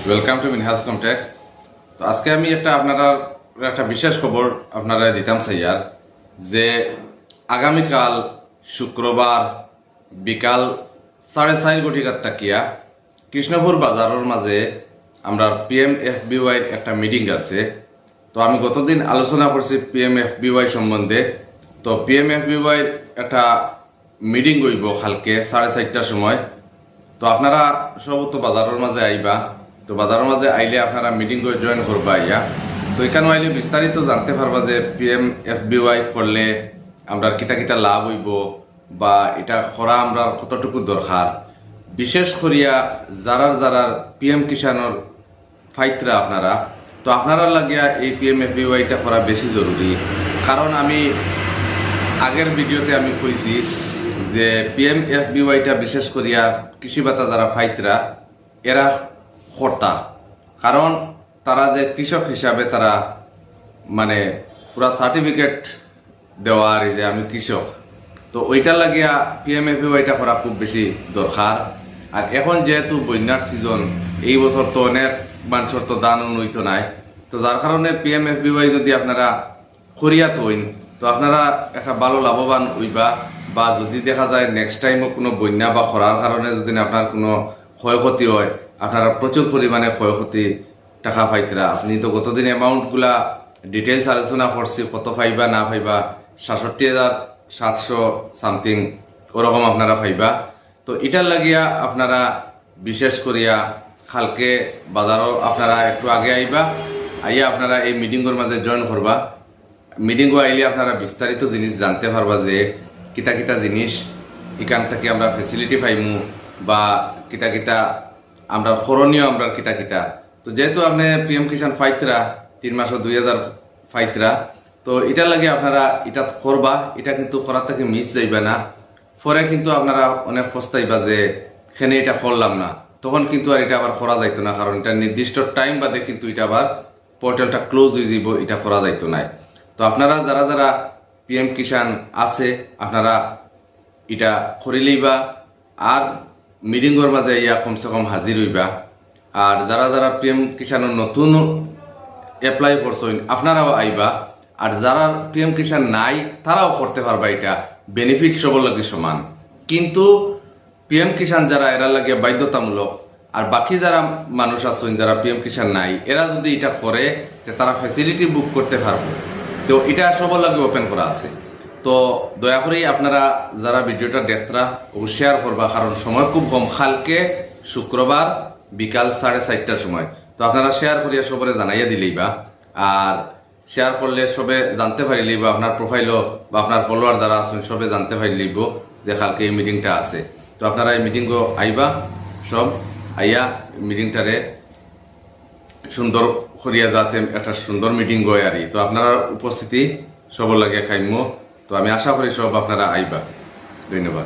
Welcome to Minhaj কমটেক। তো আজকে আমি একটা বিশেষ খবর আপনারা দিতাম চাইয়ার যে আগামীকাল শুক্রবার বিকাল 4:30 ঘটিকার তাকিয়া কৃষ্ণপুর বাজারের মাঝে আমরা PMFBY একটা মিটিং আছে। তো আমি গতদিন আলোচনা করছি PMFBY সম্বন্ধে। তো PMFBY একটা মিটিং হইব কালকে 4:30টার সময়। তো আপনারা সব তো বাজারের মাঝে আইবা। তো বাজারের মাঝে আইলে আপনারা মিটিং করে জয়েন করবা ইয়া। তো এখানে আইলে বিস্তারিত জানতে পারবা যে PMFBY করলে আমরা কিতা লাভ হইব বা এটা করা আমরা কতটুকু দরকার, বিশেষ করিয়া যারা PM কিষাণর ফাইতরা আপনারা। তো আপনারা লাগিয়া এই PMFBYটা করা বেশি জরুরি, কারণ আমি আগের ভিডিওতে আমি কইছি যে PMFBYটা বিশেষ করিয়া কৃষি ভাতা যারা ফাইতরা এরা কর্তা, কারণ তারা যে কৃষক হিসাবে তারা মানে পুরা সার্টিফিকেট দেওয়ার যে আমি কৃষক। তো ওইটা লাগিয়া PMFBYটা করা খুব বেশি দরকার। আর এখন যেহেতু বন্যার সিজন, এই বছর তো অনেক মানুষের তো দান হইতো নাই। তো যার কারণে PMFBY যদি আপনারা করিয়া তৈন তো আপনারা একটা ভালো লাভবান হইবা। বা যদি দেখা যায় নেক্সট টাইমও কোনো বন্যা বা খরার কারণে যদি আপনার কোনো ক্ষয়ক্ষতি হয়, আপনারা প্রচুর পরিমাণে ক্ষয়ক্ষতি টাকা পাইতরা। আপনি তো গতদিন অ্যামাউন্টগুলা ডিটেলস আলোচনা করছি, কত পাইবা না পাইবা, 67,700 সামথিং ওরকম আপনারা পাইবা। তো এটার লাগিয়া আপনারা বিশেষ করিয়া কালকে বাজারও আপনারা একটু আগে আইবা, আইয়া আপনারা এই মিটিংয়ের মাঝে জয়েন করবা। মিটিংও আইলে আপনারা বিস্তারিত জিনিস জানতে পারবা যে কিতা জিনিস এখান থেকে আমরা ফেসিলিটি পাইমু বা কিতা আমরা করণীয় আমরা কিতা। তো যেহেতু আপনি PM কিষাণ ফাইতরা 3 মাস 2000 ফাইতরা, তো এটা লাগে আপনারা এটা করবা। এটা কিন্তু করার থেকে মিস যাইবা না, পরে কিন্তু আপনারা অনেক পস্তাইবা যে এখানে এটা করলাম না, তখন কিন্তু আর এটা আবার করা যাইতো না, কারণ এটা নির্দিষ্ট টাইম বাদে কিন্তু এটা আবার পোর্টালটা ক্লোজ হয়ে যাব, এটা করা যাইতো না। তো আপনারা যারা PM কিষাণ আছে আপনারা এটা করে লইবা আর মিটিংয়ের মাঝে ইয়া কমসে কম হাজির হইবা। আর যারা PM কিষাণের নতুন অ্যাপ্লাই করছেন আপনারাও আইবা। আর যারা PM কিষাণ নাই তারাও করতে পারবা, এটা বেনিফিট সবার লাগে সমান। কিন্তু PM কিষাণ যারা এরা লাগে বাধ্যতামূলক, আর বাকি যারা মানুষ আছেন যারা PM কিষাণ নাই এরা যদি এটা করে তারা ফ্যাসিলিটি বুক করতে পারবো। তো এটা সবার লাগে ওপেন করা আছে। তো দয়া করে আপনারা যারা ভিডিওটা দেখতরা শেয়ার করবা, কারণ সময় খুব কম, কালকে শুক্রবার বিকাল 4:30টার সময়। তো আপনারা শেয়ার করিয়া সবারে জানাইয়া দিলেই বা, আর শেয়ার করলে সবে জানতে পারিলেই বা আপনার প্রোফাইলও বা আপনার ফলোয়ার যারা আছেন সবে জানতে পারিলেইব যে কালকে এই মিটিংটা আছে। তো আপনারা এই মিটিংও আইবা, সব আইয়া মিটিংটারে সুন্দর করিয়া যাতে একটা সুন্দর মিটিং হয় আর। তো আপনারা উপস্থিতি সবার লাগে কাম্য। তো আমি আশা করি সব আপনারা আইবা। ধন্যবাদ।